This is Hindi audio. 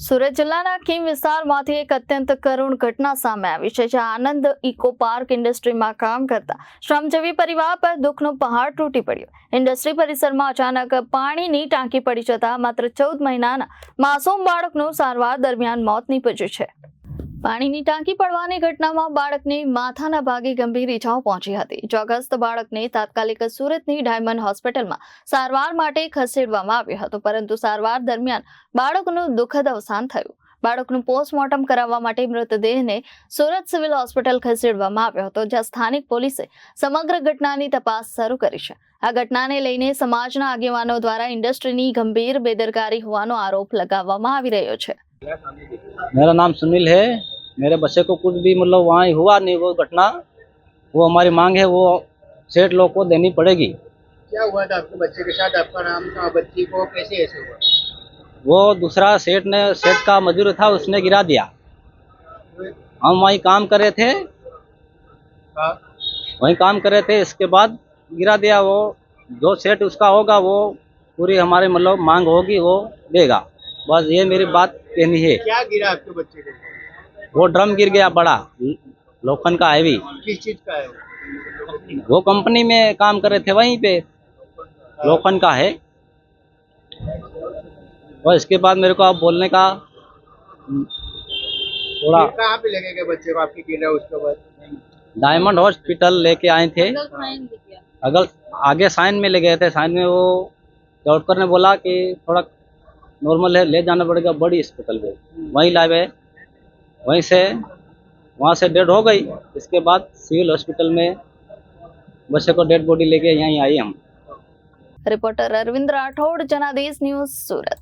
સુરત જિલ્લાના ખીમ વિસ્તારમાંથી એક અત્યંત કરુણ ઘટના સામે આવી છે, જ્યાં આનંદ ઇકો પાર્ક ઇન્ડસ્ટ્રીમાં કામ કરતા શ્રમજીવી પરિવાર પર દુઃખનો પહાડ તૂટી પડ્યો। ઇન્ડસ્ટ્રી પરિસરમાં અચાનક પાણીની ટાંકી પડી જતા માત્ર 14 મહિનાના માસૂમ બાળકનું સારવાર દરમિયાન મોત નીપજ્યું છે। પાણીની ટાંકી પડવાની ઘટનામાં બાળકને માથાના ભાગે ગંભીર ઈજાઓ પહોંચી હતી। ઇજાગ્રસ્ત બાળકને તાત્કાલિક સુરતની ડાયમંડ હોસ્પિટલમાં સારવાર માટે ખસેડવામાં આવ્યો હતો, પરંતુ સારવાર દરમિયાન બાળકનું દુઃખદ અવસાન થયું। બાળકનું પોસ્ટમોર્ટમ કરાવવા માટે મૃતદેહને સુરત સિવિલ હોસ્પિટલ ખસેડવામાં આવ્યો હતો, જ્યાં સ્થાનિક પોલીસે સમગ્ર ઘટનાની તપાસ શરૂ કરી છે। આ ઘટનાને લઈને સમાજના આગેવાનો દ્વારા ઇન્ડસ્ટ્રીની ગંભીર બેદરકારી હોવાનો આરોપ लगावવામાં આવી રહ્યો છે। मेरा नाम सुनील है। मेरे बच्चे को कुछ भी मतलब वहाँ हुआ नहीं, वो घटना वो हमारी मांग है, वो सेठ लोग को देनी पड़ेगी। क्या हुआ था आपके बच्चे के साथ? आपका नाम था, बच्ची को कैसे ऐसे हुआ? वो दूसरा सेठ का मजदूर था, उसने गिरा दिया। हम वहीं काम कर रहे थे, हाँ। वहीं काम कर रहे थे, इसके बाद गिरा दिया। वो जो सेठ उसका होगा वो पूरी हमारे मतलब मांग होगी वो देगा। बस ये मेरी बात कहनी है। क्या गिरा आपके बच्चे को? वो ड्रम गिर गया बड़ा, लोखंड का हैवी। किस चीज का है वो कंपनी में काम कर रहे थे, वहीं पे लोखंड का है। और इसके बाद मेरे को अब बोलने का थोड़ा। फिर कहाँ पे लेके गए बच्चे को? आपकी गिरा उसके बाद? डायमंड हॉस्पिटल लेके आए थे। अगल आगे साइन में ले गए थे। साइन में वो डॉक्टर ने बोला कि थोड़ा नॉर्मल है, ले जाना पड़ेगा बड़ी हॉस्पिटल में। वहीं लाए गए, वहाँ से डेड हो गई। इसके बाद सिविल हॉस्पिटल में बच्चे को डेड बॉडी लेके यहीं आई हम। रिपोर्टर अरविंद राठौड़, जनादेश न्यूज, सूरत।